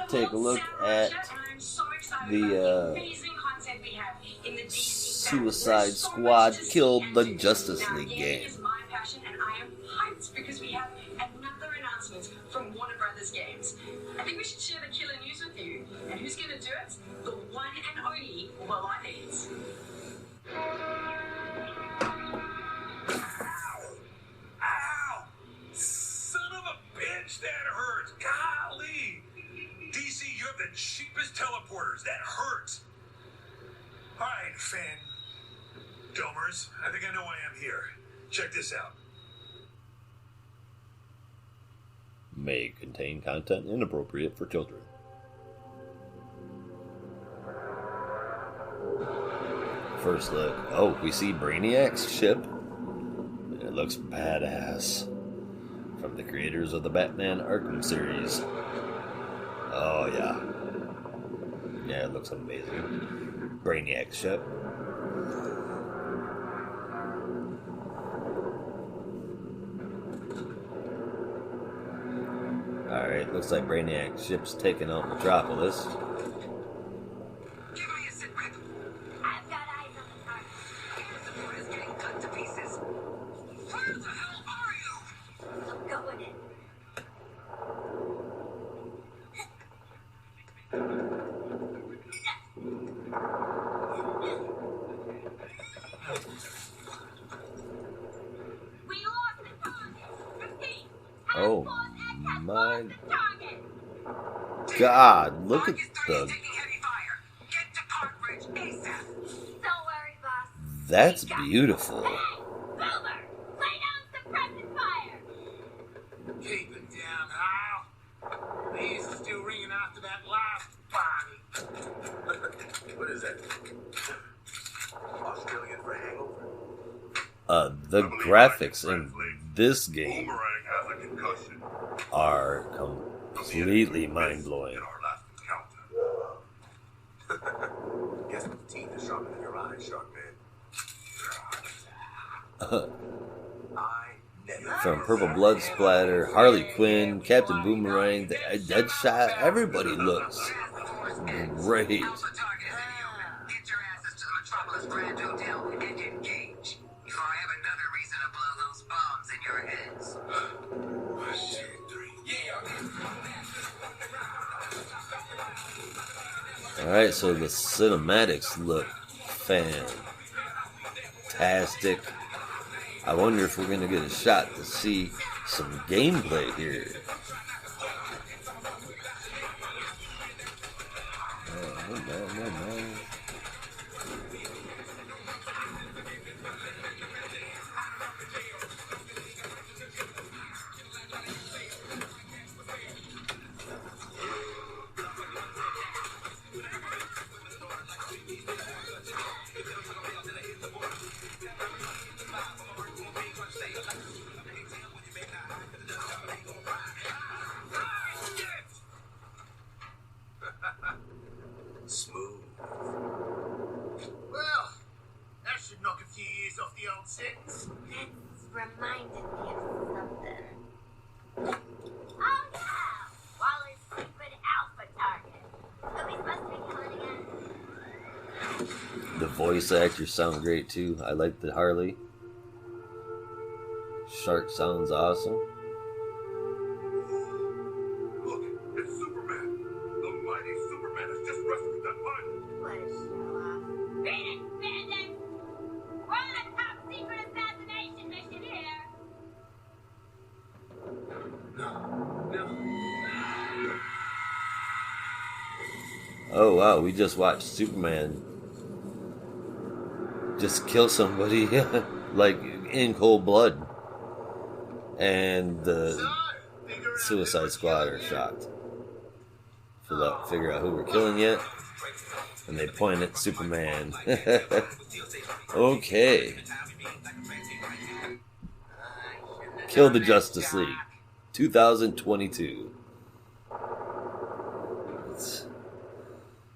take a look at the Suicide Squad killed the Justice League game. Because we have another announcement from Warner Brothers Games. I think we should share the killer news with you. And who's going to do it? The one and only Will I Needs. Ow! Son of a bitch, that hurts. Golly! DC, you have the cheapest teleporters. That hurts. All right, FanDomers. I think I know why I'm here. Check this out. May contain content inappropriate for children. First look. Oh, we see Brainiac's ship. It looks badass. From the creators of the Batman Arkham series. Oh, yeah. Yeah, it looks amazing. Brainiac's ship. Alright, looks like Brainiac's ship's taking out Metropolis. Give me a sit rep. I've got eyes on the target. The support is getting cut to pieces. Where the hell are you? I'm going in. We lost the target. Repeat. Oh my God, look at the... That's beautiful. Hey, Boomer! Lay down suppressive fire! Keep it down, Hal. These are still ringing after that last body. What is that? Australian for hangover? The graphics in this game Boomerang has a concussion. are completely mind-blowing. Guess the teeth are sharper than your eyes, Shark Man. From Purple Blood Splatter, Harley Quinn, Captain Boomerang, Deadshot, everybody looks great. Get your asses to the Metropolis Grand Hotel and engage before I have another reason to blow those bombs in your heads. Alright, so the cinematics look fantastic. I wonder if we're going to get a shot to see some gameplay here. Oh, no. Smooth. Well, that should knock a few years off the old sentence. It's reminded me of something. Oh yeah! Waller's secret alpha target. So he's supposed to be killing again. The voice actors sound great too. I like the Harley. Shark sounds awesome. Look, it's Superman. The mighty Superman has just rescued that body. What a show off. Beat it, bandits! We're on a top secret assassination mission here. Oh wow, we just watched Superman just kill somebody like in cold blood. And the Suicide Squad are shocked. Figure out who we're killing yet. And they point at Superman. Okay. Kill the Justice League. 2022.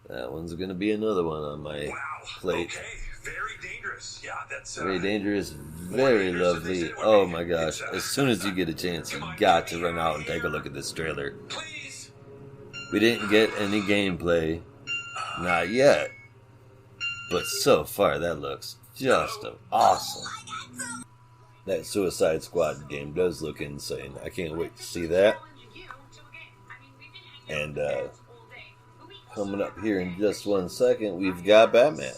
That one's gonna be another one on my plate. Okay. Very dangerous. Yeah, that's very dangerous, very lovely. Oh my gosh. As soon as you get a chance, you got to run out and take a look at this trailer. Please. We didn't get any gameplay. Not yet. But so far, that looks just awesome. That Suicide Squad game does look insane. I can't wait to see that. And coming up here in just 1 second, we've got Batman.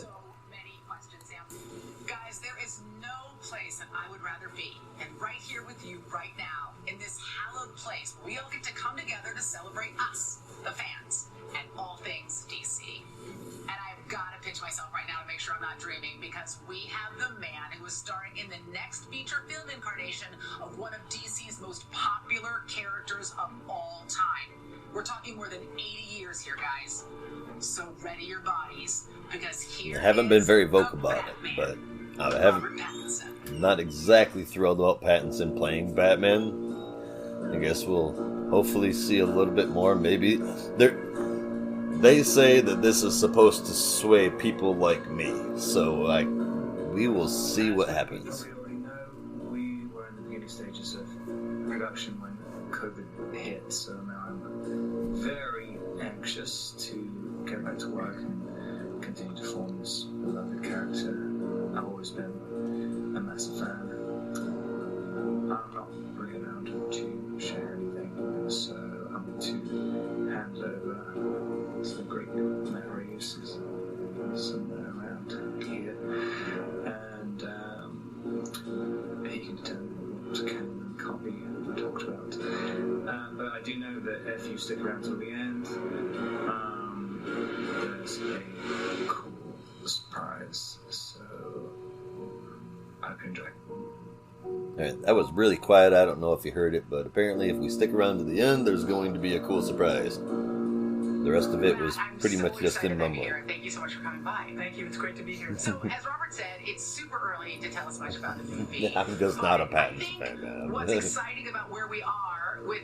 Guys, there is no place that I would rather be than right here with you right now in this hallowed place where we all get to come together to celebrate us, the fans, and all things DC. And I've got to pinch myself right now to make sure I'm not dreaming, because we have the man who is starring in the next feature film incarnation of one of DC's most popular characters of all time. We're talking more than 80 years here, guys. So ready your bodies, because here I haven't been very vocal about it, but I haven't. Not exactly thrilled about Pattinson playing Batman. I guess we'll hopefully see a little bit more. Maybe they say that this is supposed to sway people like me, so we will see what happens. We were in the beginning stages of production when COVID hit, so now I'm very anxious to get back to work and continue to form this beloved character. I've always been a massive fan. I'm not really around to share anything, so I'm going to hand over to the great Matt Reeves, who's somewhere around here, and he can determine what can and can't be talked about. But I do know that if you stick around till the end, there's a cool surprise, so I hope you enjoy. Alright, that was really quiet. I don't know if you heard it, but apparently if we stick around to the end, there's going to be a cool surprise. The rest of it was pretty much just in mumbling. Thank you so much for coming by. Thank you, it's great to be here. So, as Robert said, it's super early to tell us much about the movie. I'm just not a Pattinson fan, man. What's exciting about where we are with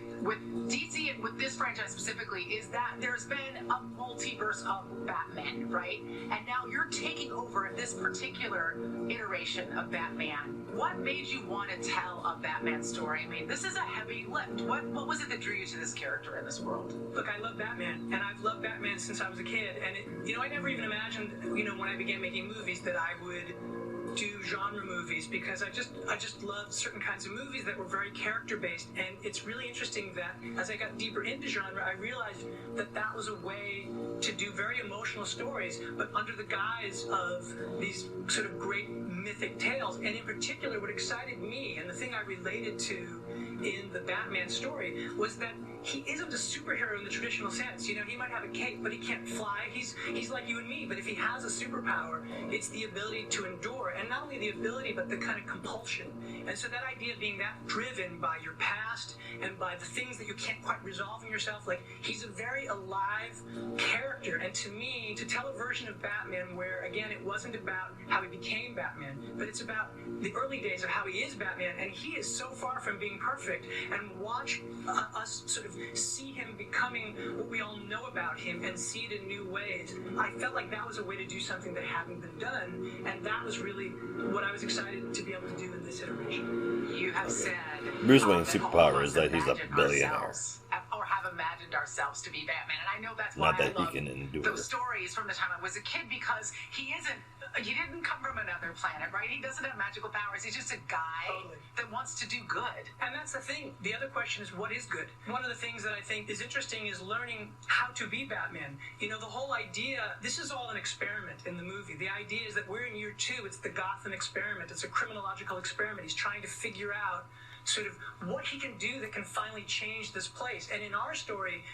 DC and with this franchise specifically is that there's been a multiverse of Batman, right? And now you're taking over this particular iteration of Batman. What made you want to tell a Batman story? I mean, this is a heavy lift. What was it that drew you to this character in this world? Look, I love Batman, and I've loved Batman since I was a kid, and I never even imagined, when I began making movies, that I would do genre movies, because I just loved certain kinds of movies that were very character based. And it's really interesting that as I got deeper into genre, I realized that was a way to do very emotional stories, but under the guise of these sort of great mythic tales. And in particular, what excited me, and the thing I related to in the Batman story, was that he isn't a superhero in the traditional sense. He might have a cape, but he can't fly. He's like you and me, but if he has a superpower, it's the ability to endure. And not only the ability, but the kind of compulsion. And so that idea of being that driven by your past and by the things that you can't quite resolve in yourself, like, he's a very alive character. And to me, to tell a version of Batman where, again, it wasn't about how he became Batman, but it's about the early days of how he is Batman, and he is so far from being perfect, and watch us sort of see him becoming what we all know about him and see it in new ways. I felt like that was a way to do something that hadn't been done, and that was really what I was excited to be able to do in this iteration. You have said Bruce Wayne's superpower is that he's a billionaire. Or have imagined ourselves to be Batman. And I know that's why Not that I love he can endure. those stories from the time I was a kid, because he didn't come from another planet, right? He doesn't have magical powers. He's just a guy that wants to do good. And that's the thing. The other question is, what is good? One of the things that I think is interesting is learning how to be Batman. The whole idea, this is all an experiment in the movie. The idea is that we're in year 2. It's the Gotham experiment. It's a criminological experiment. He's trying to figure out sort of what he can do that can finally change this place. And in our story,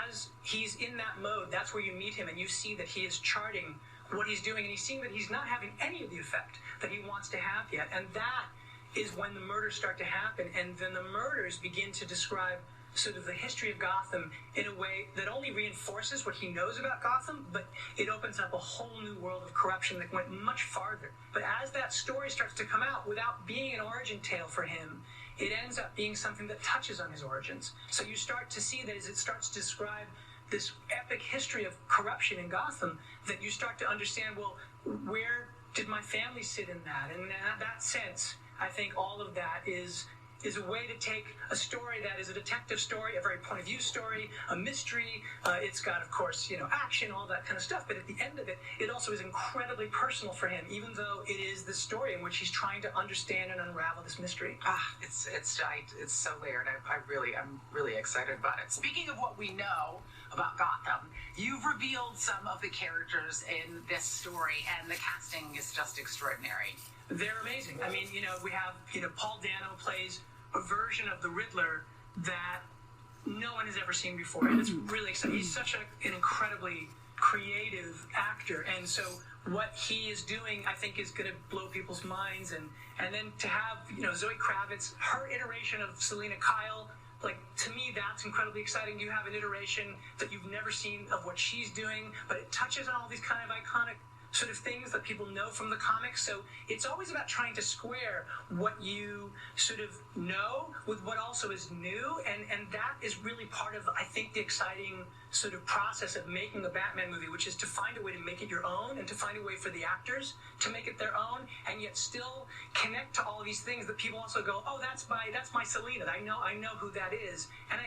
as he's in that mode, that's where you meet him, and you see that he is charting what he's doing, and he's seeing that he's not having any of the effect that he wants to have yet. And that is when the murders start to happen, and then the murders begin to describe sort of the history of Gotham in a way that only reinforces what he knows about Gotham, but it opens up a whole new world of corruption that went much farther. But as that story starts to come out, without being an origin tale for him, it ends up being something that touches on his origins. So you start to see that as it starts to describe this epic history of corruption in Gotham, that you start to understand, well, where did my family sit in that? And in that sense, I think all of that is is a way to take a story that is a detective story, a very point of view story, a mystery. It's got, of course, action, all that kind of stuff. But at the end of it, it also is incredibly personal for him, even though it is the story in which he's trying to understand and unravel this mystery. It's so layered. I'm really excited about it. Speaking of what we know about Gotham, you've revealed some of the characters in this story, and the casting is just extraordinary. They're amazing. I mean, we have, Paul Dano plays a version of the Riddler that no one has ever seen before, and it's really exciting. He's such an incredibly creative actor, and so what he is doing, I think, is going to blow people's minds, and then to have, Zoe Kravitz, her iteration of Selena Kyle, like, to me, that's incredibly exciting. You have an iteration that you've never seen of what she's doing, but it touches on all these kind of iconic sort of things that people know from the comics. So it's always about trying to square what you sort of know with what also is new, and that is really part of, I think, the exciting sort of process of making a Batman movie, which is to find a way to make it your own and to find a way for the actors to make it their own, and yet still connect to all of these things that people also go, oh, that's my Selena. I know who that is. And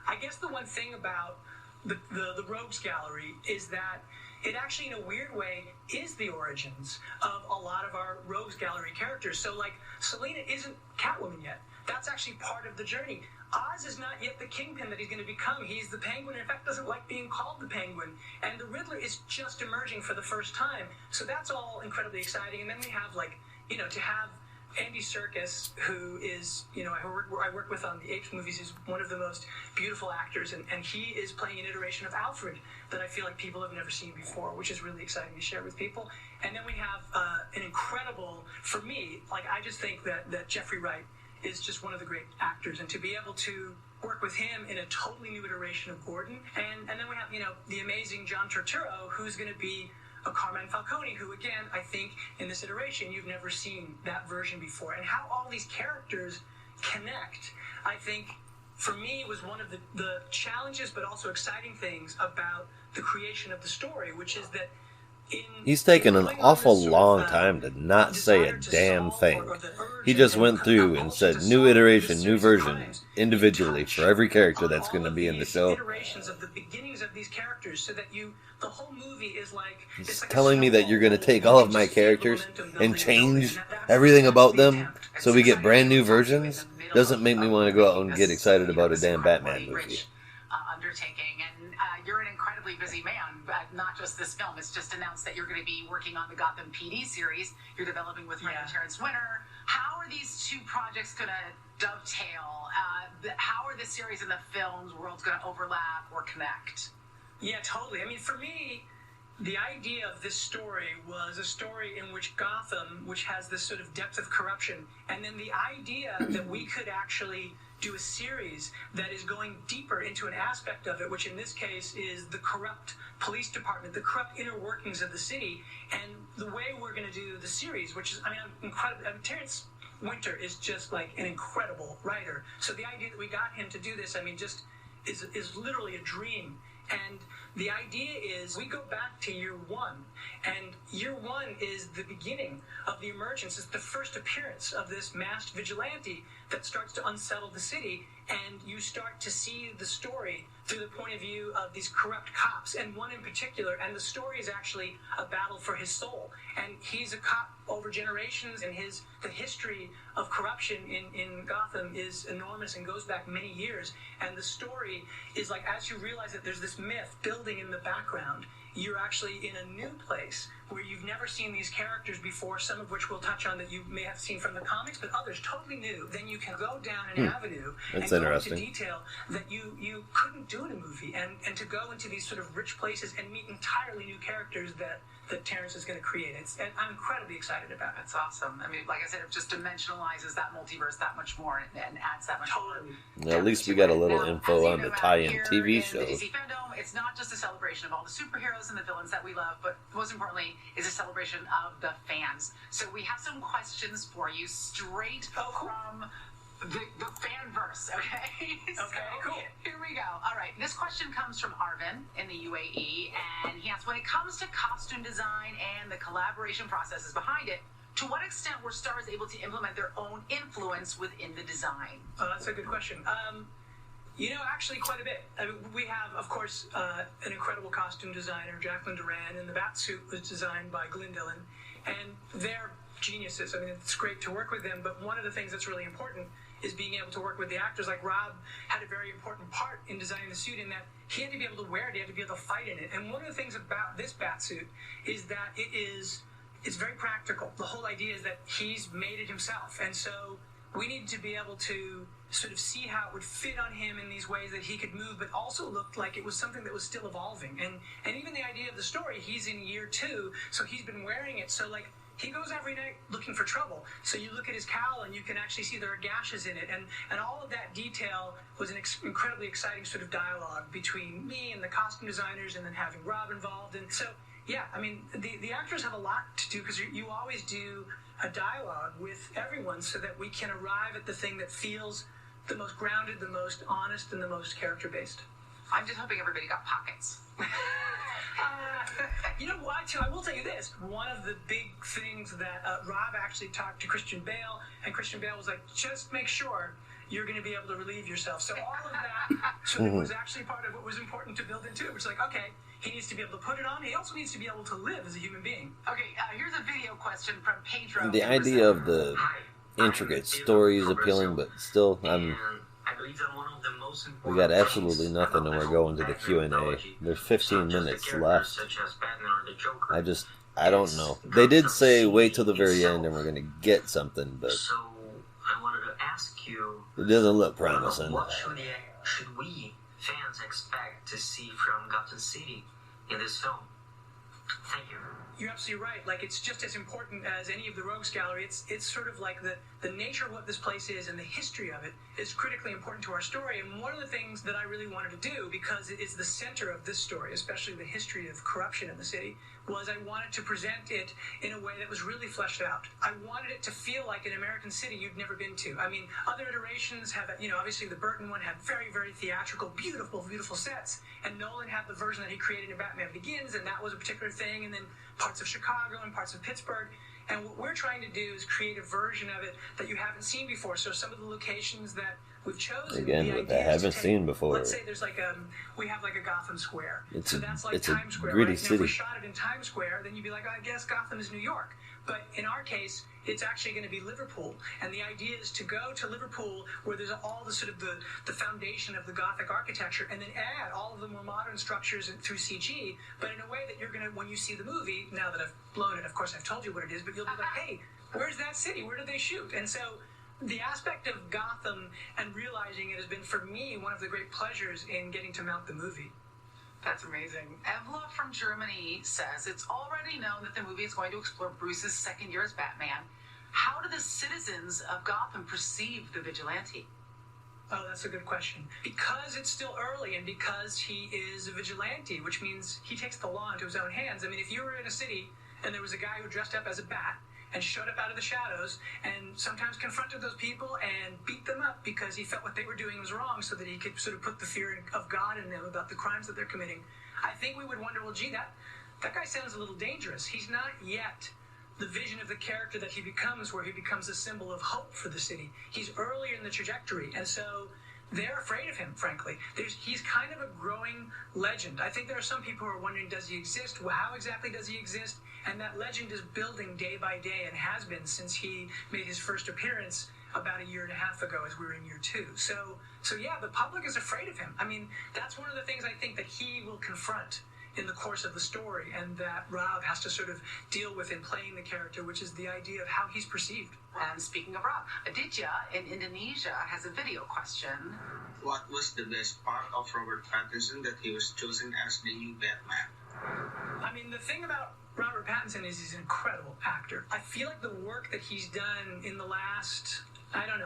I guess the one thing about the Rogues Gallery is that it actually, in a weird way, is the origins of a lot of our Rogues Gallery characters. So, like, Selena isn't Catwoman yet. That's actually part of the journey. Oz is not yet the Kingpin that he's going to become. He's the Penguin, and in fact doesn't like being called the Penguin. And the Riddler is just emerging for the first time. So that's all incredibly exciting. And then we have, to have Andy Serkis, who is, I work with on the Apes movies, is one of the most beautiful actors, and he is playing an iteration of Alfred that I feel like people have never seen before, which is really exciting to share with people. And then we have an incredible, for me, I just think that Jeffrey Wright is just one of the great actors, and to be able to work with him in a totally new iteration of Gordon, and then we have, the amazing John Turturro, who's going to be a Carmine Falcone, who, again, I think in this iteration, you've never seen that version before. And how all these characters connect, I think, for me, was one of the challenges but also exciting things about the creation of the story, which is that he's taken an awful long time to not say a damn thing. He just went through and said new iteration, new version, individually for every character that's going to be in the show. Iterations of the beginnings of these characters, so that the whole movie is like, he's telling me that you're going to take all of my characters and change everything about them so we get brand new versions. Doesn't make me want to go out and get excited about a damn Batman movie. Undertaking, and you're an incredibly busy man. Not just this film. It's just announced that you're going to be working on the Gotham PD series you're developing with Terrence Winter. How are these two projects going to dovetail? How are the series and the films worlds going to overlap or connect? Yeah, totally. I mean, for me, the idea of this story was a story in which Gotham, which has this sort of depth of corruption, and then the idea that we could actually do a series that is going deeper into an aspect of it, which in this case is the corrupt police department, the corrupt inner workings of the city, and the way we're going to do the series, which is, I'm incredible. Terrence Winter is just like an incredible writer. So the idea that we got him to do this, just is literally a dream. And the idea is we go back to year one, and year one is the beginning of the emergence. It's the first appearance of this masked vigilante that starts to unsettle the city, and you start to see the story through the point of view of these corrupt cops, and one in particular, and the story is actually a battle for his soul. And he's a cop over generations, and the history of corruption in Gotham is enormous and goes back many years. And the story is like, as you realize that there's this myth building in the background, you're actually in a new place where you've never seen these characters before, some of which we'll touch on that you may have seen from the comics, but others totally new. Then you can go down an avenue and go into detail that you couldn't do in a movie, and to go into these sort of rich places and meet entirely new characters that Terrence is going to create. And I'm incredibly excited about it. It's awesome. I mean, like I said, it just dimensionalizes that multiverse that much more and adds that much more. Well, at least we got a little info on the tie-in TV show. The DC FanDome, it's not just a celebration of all the superheroes and the villains that we love, but most importantly, is a celebration of the fans. So we have some questions for you straight from the fanverse, okay? Okay, cool. Here we go. All right, this question comes from Arvin in the UAE, and he asks, when it comes to costume design and the collaboration processes behind it, To what extent were stars able to implement their own influence within the design? Oh, that's a good question. Actually, quite a bit. I mean, we have, of course, an incredible costume designer, Jacqueline Duran, and the bat suit was designed by Glenn Dillon, and they're geniuses. I mean, it's great to work with them, but one of the things that's really important is being able to work with the actors. Like Rob had a very important part in designing the suit in that he had to be able to wear it, he had to be able to fight in it. And one of the things about this bat suit is that it's very practical. The whole idea is that he's made it himself, and so we needed to be able to sort of see how it would fit on him in these ways that he could move, but also looked like it was something that was still evolving. And even the idea of the story, he's in year 2, so he's been wearing it. So, like, he goes every night looking for trouble. So you look at his cowl and you can actually see there are gashes in it. And all of that detail was an incredibly exciting sort of dialogue between me and the costume designers, and then having Rob involved. And so, yeah, I mean, the actors have a lot to do, because you always do a dialogue with everyone so that we can arrive at the thing that feels the most grounded, the most honest, and the most character-based. I'm just hoping everybody got pockets. You know what, too? I will tell you this. One of the big things that Rob actually talked to Christian Bale, and Christian Bale was like, just make sure you're going to be able to relieve yourself. So all of that sort of was actually part of what was important to build into it. It was like, okay, he needs to be able to put it on. He also needs to be able to live as a human being. Okay, here's a video question from Pedro. The idea of the intricate story is appealing, but still, we got absolutely nothing, and we're going to the Q&A. There's 15 minutes left. I don't know. They did say wait till the very end and we're going to get something, but so I wanted to ask you, it doesn't look promising. What should we fans expect to see from Gotham City in this film? Thank you. You're absolutely right. Like, it's just as important as any of the Rogues Gallery. It's sort of like the nature of what this place is and the history of it is critically important to our story. And one of the things that I really wanted to do, because it is the center of this story, especially the history of corruption in the city, was I wanted to present it in a way that was really fleshed out. I wanted it to feel like an American city you'd never been to. I mean, other iterations have, obviously the Burton one had very, very theatrical, beautiful, beautiful sets. And Nolan had the version that he created in Batman Begins, and that was a particular thing. And then parts of Chicago and parts of Pittsburgh. And what we're trying to do is create a version of it that you haven't seen before. So some of the locations that we've chosen, again, what I haven't seen before. Let's say there's we have like a Gotham Square. It's Times Square, gritty right? city. Now, if we shot it in Times Square, then you'd be like, oh, I guess Gotham is New York. But in our case, it's actually going to be Liverpool. And the idea is to go to Liverpool where there's all the sort of the foundation of the Gothic architecture, and then add all of the more modern structures through CG, but in a way that you're going to, when you see the movie, now that I've blown it, of course I've told you what it is, but you'll be like, hey, where's that city? Where did they shoot? And so the aspect of Gotham and realizing it has been, for me, one of the great pleasures in getting to mount the movie. That's amazing. Evla from Germany says, it's already known that the movie is going to explore Bruce's second year as Batman. How do the citizens of Gotham perceive the vigilante? Oh, that's a good question. Because it's still early and because he is a vigilante, which means he takes the law into his own hands. I mean, if you were in a city and there was a guy who dressed up as a bat and showed up out of the shadows and sometimes confronted those people and beat them up because he felt what they were doing was wrong, so that he could sort of put the fear of God in them about the crimes that they're committing, I think we would wonder, well, gee, that guy sounds a little dangerous. He's not yet the vision of the character that he becomes, where he becomes a symbol of hope for the city. He's earlier in the trajectory, and so they're afraid of him, frankly. He's kind of a growing legend. I think there are some people who are wondering, does he exist? Well, how exactly does he exist? And that legend is building day by day, and has been since he made his first appearance about a year and a half ago, as we were in year 2. So yeah, the public is afraid of him. I mean, that's one of the things I think that he will confront in the course of the story, and that Rob has to sort of deal with in playing the character, which is the idea of how he's perceived. And speaking of Rob, Aditya in Indonesia has a video question. What was the best part of Robert Pattinson that he was chosen as the new Batman? I mean, the thing about Robert Pattinson is he's an incredible actor. I feel like the work that he's done in the last,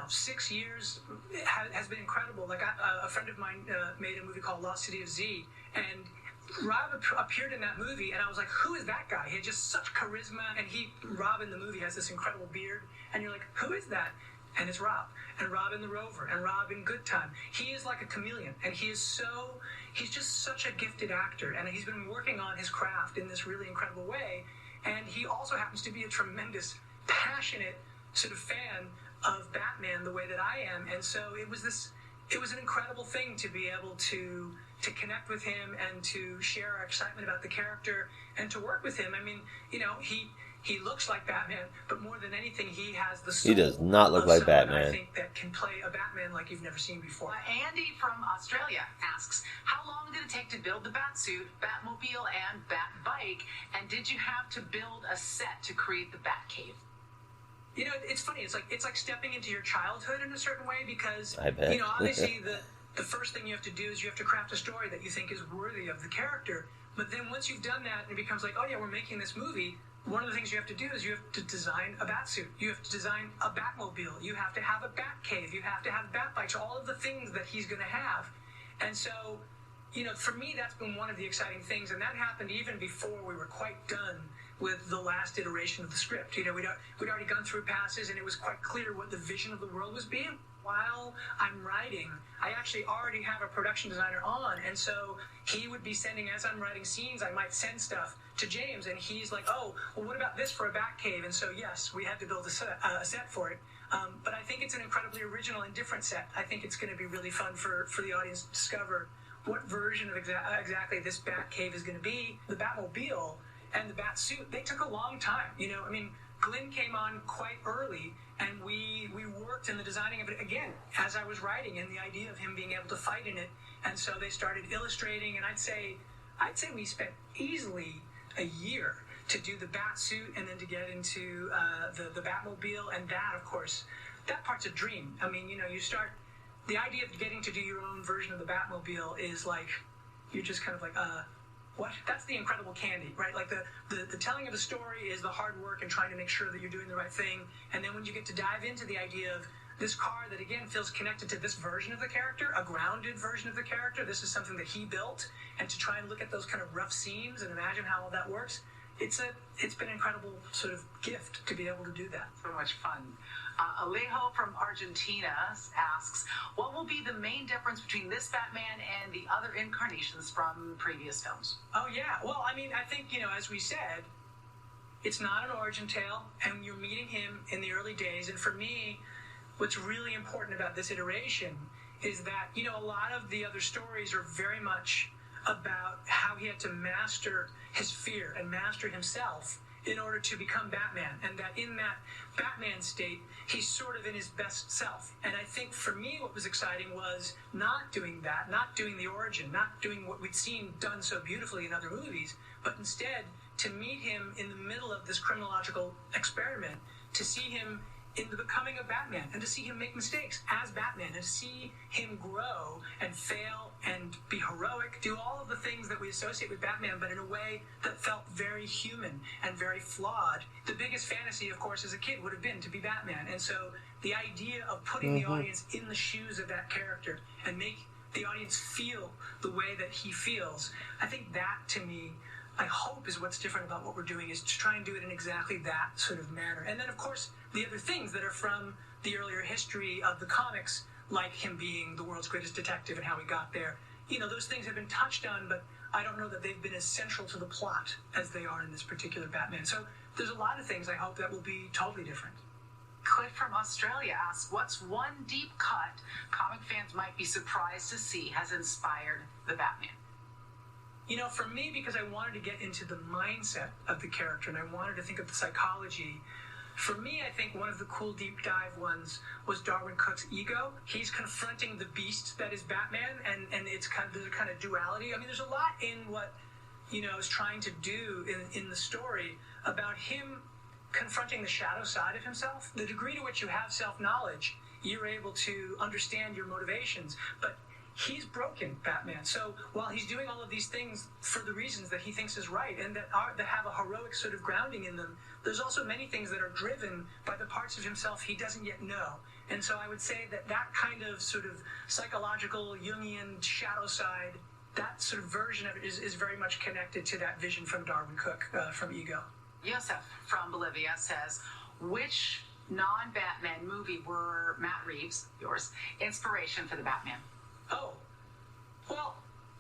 6 years has been incredible. Like, a friend of mine made a movie called Lost City of Z, and Rob appeared in that movie, and I was like, who is that guy? He had just such charisma, and Rob in the movie has this incredible beard, and you're like, who is that? And it's Rob, and Rob in The Rover, and Rob in Good Time. He is like a chameleon, and he's just such a gifted actor, and he's been working on his craft in this really incredible way, and he also happens to be a tremendous passionate sort of fan of Batman the way that I am, and so it was an incredible thing to be able to connect with him and to share our excitement about the character and to work with him. I mean, he looks like Batman, but more than anything, he has the soul. He does not look like Batman. I think that can play a Batman like you've never seen before. Andy from Australia asks, how long did it take to build the Batsuit, Batmobile, and Batbike? And did you have to build a set to create the Batcave? It's funny. It's like stepping into your childhood in a certain way because, I bet. Obviously the first thing you have to do is you have to craft a story that you think is worthy of the character. But then once you've done that, it becomes like, oh yeah, we're making this movie. One of the things you have to do is you have to design a Batsuit. You have to design a Batmobile. You have to have a Batcave. You have to have Batbikes. All of the things that he's going to have. And so, for me, that's been one of the exciting things. And that happened even before we were quite done with the last iteration of the script. We'd already gone through passes, and it was quite clear what the vision of the world was being. While I'm writing, I actually already have a production designer on, and so he would be sending, as I'm writing scenes, I might send stuff to James, and he's like, oh, well, what about this for a Batcave? And so, yes, we had to build a set for it. But I think it's an incredibly original and different set. I think it's going to be really fun for the audience to discover what version of exactly this Batcave is going to be. The Batmobile and the Batsuit, they took a long time. Glenn came on quite early, and we worked in the designing of it again as I was writing, and the idea of him being able to fight in it. And so they started illustrating, and I'd say we spent easily a year to do the Batsuit, and then to get into the Batmobile, and that, of course, that part's a dream. You start, the idea of getting to do your own version of the Batmobile is like, you're just kind of like, what? That's the incredible candy, right? Like the telling of the story is the hard work and trying to make sure that you're doing the right thing. And then when you get to dive into the idea of this car that, again, feels connected to this version of the character, a grounded version of the character, this is something that he built, and to try and look at those kind of rough seams and imagine how all that works, it's been an incredible sort of gift to be able to do that. So much fun. Alejo from Argentina asks, what will be the main difference between this Batman and the other incarnations from previous films? Oh, yeah. Well, I think, as we said, it's not an origin tale, and you're meeting him in the early days. And for me, what's really important about this iteration is that, a lot of the other stories are very much about how he had to master his fear and master himself in order to become Batman, and that in that Batman state, he's sort of in his best self. And I think for me, what was exciting was not doing that, not doing the origin, not doing what we'd seen done so beautifully in other movies, but instead to meet him in the middle of this criminological experiment, to see him in the becoming of Batman, and to see him make mistakes as Batman, and to see him grow and fail and be heroic, do all of the things that we associate with Batman, but in a way that felt very human and very flawed. The biggest fantasy, of course, as a kid would have been to be Batman. And so the idea of putting the audience in the shoes of that character and make the audience feel the way that he feels, I think that, to me, I hope is what's different about what we're doing, is to try and do it in exactly that sort of manner. And then, of course, the other things that are from the earlier history of the comics, like him being the world's greatest detective and how he got there, those things have been touched on, but I don't know that they've been as central to the plot as they are in this particular Batman. So there's a lot of things I hope that will be totally different. Cliff from Australia asks, what's one deep cut comic fans might be surprised to see has inspired the Batman? For me, because I wanted to get into the mindset of the character and I wanted to think of the psychology, for me, I think one of the cool deep dive ones was Darwin Cook's ego. He's confronting the beast that is Batman, and there's a kind of duality. There's a lot in what, is trying to do in the story about him confronting the shadow side of himself. The degree to which you have self-knowledge, you're able to understand your motivations, but he's broken, Batman. So while he's doing all of these things for the reasons that he thinks is right and that have a heroic sort of grounding in them, there's also many things that are driven by the parts of himself he doesn't yet know. And so I would say that kind of sort of psychological Jungian shadow side, that sort of version of it is very much connected to that vision from Darwin Cook, from Ego. Yosef from Bolivia says, which non-Batman movie were Matt Reeves, yours, inspiration for the Batman? Oh, well,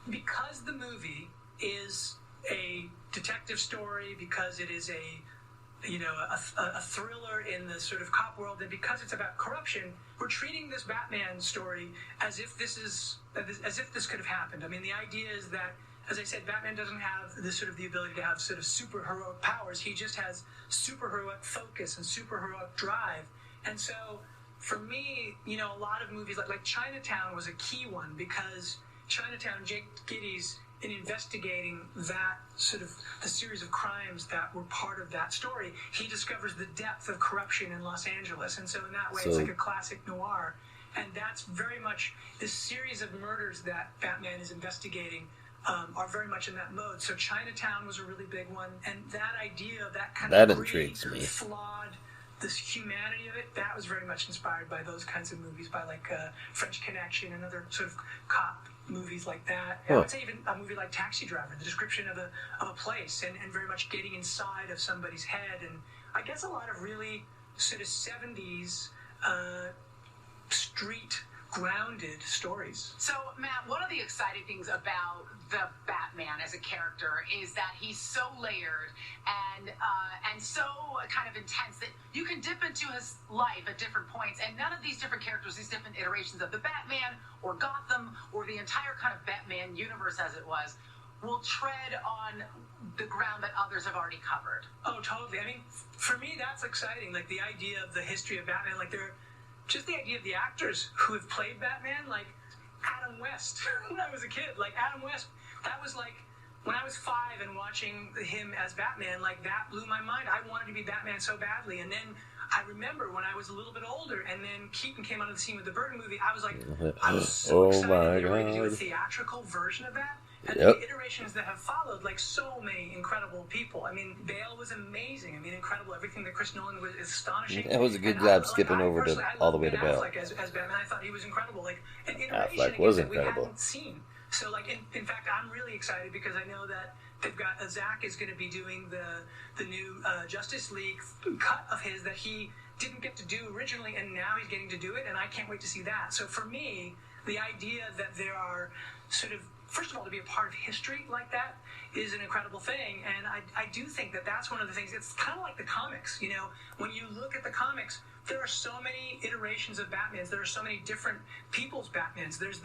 because the movie is a detective story, because it is a a thriller in the sort of cop world, and because it's about corruption, we're treating this Batman story as if this could have happened. I mean, the idea is that, as I said, Batman doesn't have this sort of the ability to have sort of super heroic powers. He just has super heroic focus and super heroic drive. And so, for me, a lot of movies like Chinatown was a key one, because Chinatown, Jake Gittes, in investigating that sort of the series of crimes that were part of that story, he discovers the depth of corruption in Los Angeles. And so in that way, it's like a classic noir. And that's very much this series of murders that Batman is investigating are very much in that mode. So Chinatown was a really big one. And that idea of that kind That of intrigues me. flawed, this humanity of it, that was very much inspired by those kinds of movies, by like French Connection and other sort of cop movies like that. I would say even a movie like Taxi Driver, the description of a place and very much getting inside of somebody's head. And I guess a lot of really sort of 70s street grounded stories. So, Matt, one of the exciting things about the Batman as a character is that he's so layered and so kind of intense that you can dip into his life at different points, and none of these different characters, these different iterations of the Batman or Gotham or the entire kind of Batman universe as it was, will tread on the ground that others have already covered. Oh, totally. I mean, for me, that's exciting. Like the idea of the history of Batman, like just the idea of the actors who have played Batman, like Adam West. When I was a kid, like Adam West, that was like, when I was 5 and watching him as Batman, like that blew my mind. I wanted to be Batman so badly. And then I remember when I was a little bit older, and then Keaton came onto the scene with the Burton movie, I was like, I was so excited they were going to do a theatrical version of that. And the iterations that have followed, like so many incredible people. I mean, Bale was amazing. I mean, incredible. Everything that Chris Nolan was astonishing. That was a good job skipping over to all the way to Bale. Affleck as Batman, I thought he was incredible. Like an iteration Affleck was that we incredible. hadn't seen. So, like, in fact, I'm really excited because I know that they've got Zach is going to be doing the new Justice League cut of his that he didn't get to do originally, and now he's getting to do it, and I can't wait to see that. So for me, the idea that there are sort of, first of all, to be a part of history like that is an incredible thing, and I do think that that's one of the things. It's kind of like the comics, when you look at the comics, there are so many iterations of Batmans. There are so many different people's Batmans. There's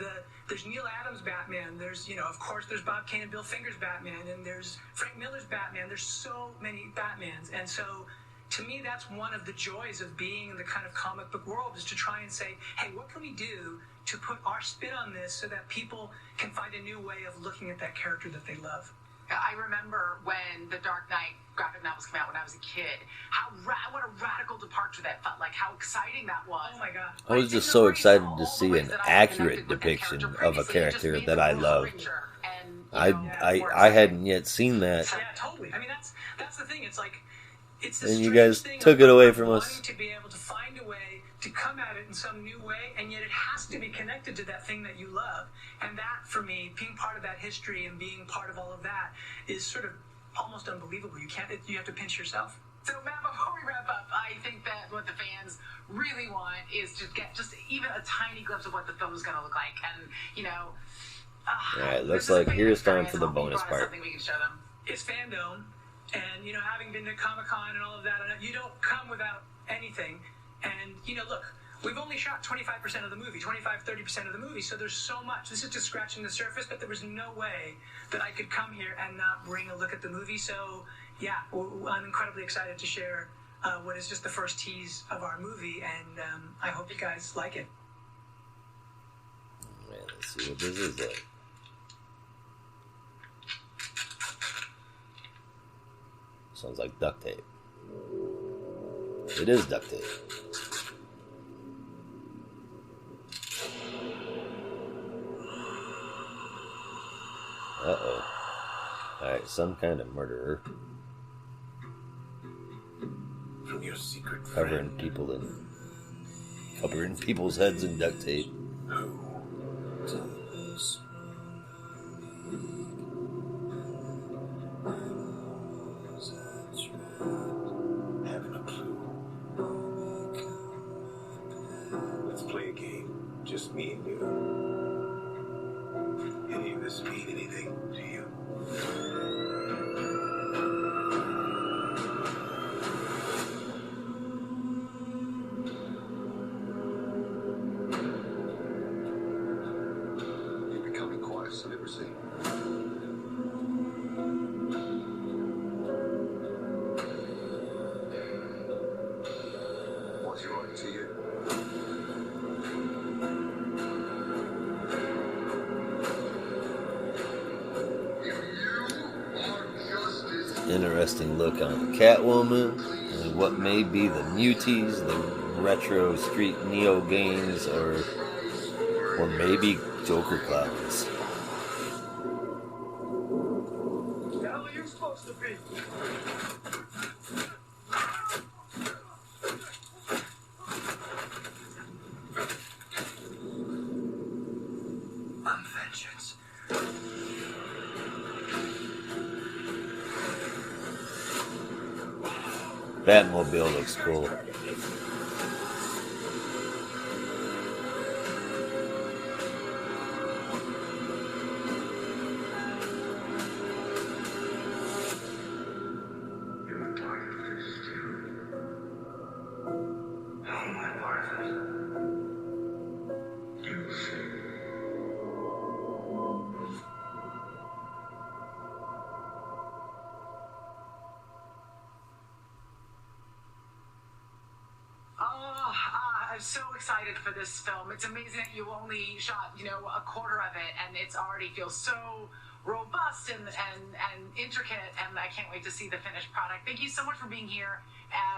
Neil Adams' Batman. There's, of course, there's Bob Kane and Bill Finger's Batman, and there's Frank Miller's Batman. There's so many Batmans, and so to me, that's one of the joys of being in the kind of comic book world, is to try and say, hey, what can we do to put our spin on this so that people can find a new way of looking at that character that they love. I remember when the Dark Knight graphic novels came out when I was a kid, what a radical departure that felt like, how exciting that was. Oh my God. I was just so excited to see an accurate depiction of a character that I loved. I hadn't yet seen that. Yeah, totally. I mean, that's the thing. It's like, it's the And you strange guys thing took of it away from wanting us. to be able to find a way to come at it in some new way, and yet it has to be connected to that thing that you love. And that, for me, being part of that history and being part of all of that is sort of almost unbelievable. You have to pinch yourself. So, Matt, before we wrap up, I think that what the fans really want is to get just even a tiny glimpse of what the film is going to look like. And, Alright, looks like here's time for the bonus part. Something we can show them. It's FanDome, and, having been to Comic-Con and all of that, you don't come without anything. And, look, we've only shot 25% of the movie, 30% of the movie, so there's so much. This is just scratching the surface, but there was no way that I could come here and not bring a look at the movie. So, yeah, I'm incredibly excited to share what is just the first tease of our movie, and I hope you guys like it. Man, let's see what this is like. Sounds like duct tape. It is duct tape. Uh-oh. Alright, some kind of murderer. From your secret Covering people's heads in duct tape. Who does? Haven't a clue. Let's play a game. Just me and you. Any of this mean anything to you? interesting look on Catwoman and what may be the muties, the retro street Neo games, or maybe Joker clowns. The hell are you supposed to be? I'm vengeance. Batmobile looks cool. I'm so excited for this film. It's amazing that you only shot, a quarter of it, and it's already feels so robust and intricate, and I can't wait to see the finished product. Thank you so much for being here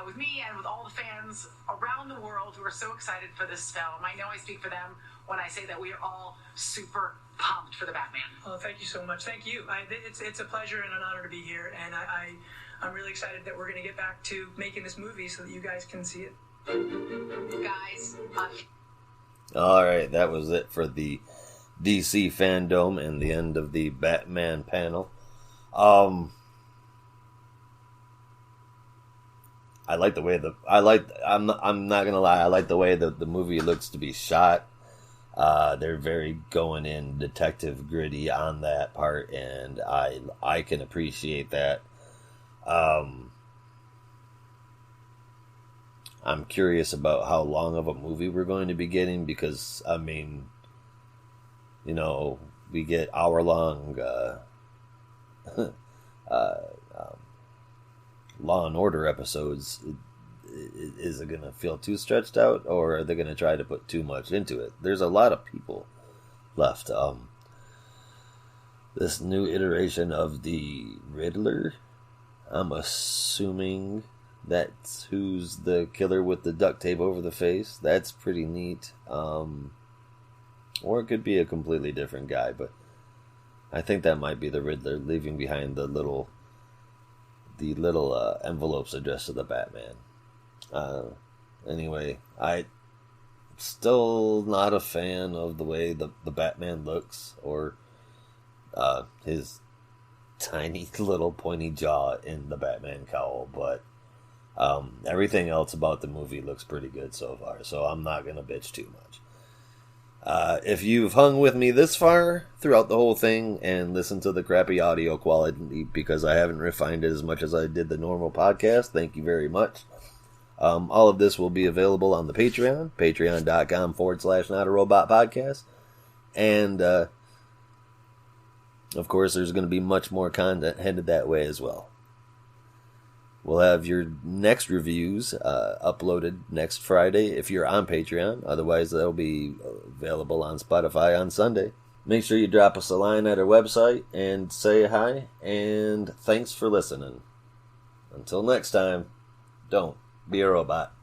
with me and with all the fans around the world who are so excited for this film. I know I speak for them when I say that we are all super pumped for the Batman. Oh, thank you so much. Thank you. It's a pleasure and an honor to be here, and I'm really excited that we're going to get back to making this movie so that you guys can see it. Guys, Alright, that was it for the DC FanDome and the end of the Batman panel. I like the way I'm not gonna lie, I like the way the movie looks to be shot. They're very going in detective gritty on that part, and I can appreciate that. I'm curious about how long of a movie we're going to be getting, because, we get hour-long Law and Order episodes. Is it going to feel too stretched out, or are they going to try to put too much into it? There's a lot of people left. This new iteration of the Riddler, I'm assuming that's who's the killer with the duct tape over the face. That's pretty neat. Or it could be a completely different guy, but I think that might be the Riddler, leaving behind the little envelopes addressed to the Batman. Anyway, I'm still not a fan of the way the Batman looks, or his tiny little pointy jaw in the Batman cowl, but everything else about the movie looks pretty good so far, so I'm not going to bitch too much. If you've hung with me this far throughout the whole thing and listened to the crappy audio quality because I haven't refined it as much as I did the normal podcast, thank you very much. All of this will be available on the Patreon, patreon.com/notarobotpodcast. And, of course, there's going to be much more content headed that way as well. We'll have your next reviews uploaded next Friday if you're on Patreon. Otherwise, they'll be available on Spotify on Sunday. Make sure you drop us a line at our website and say hi. And thanks for listening. Until next time, don't be a robot.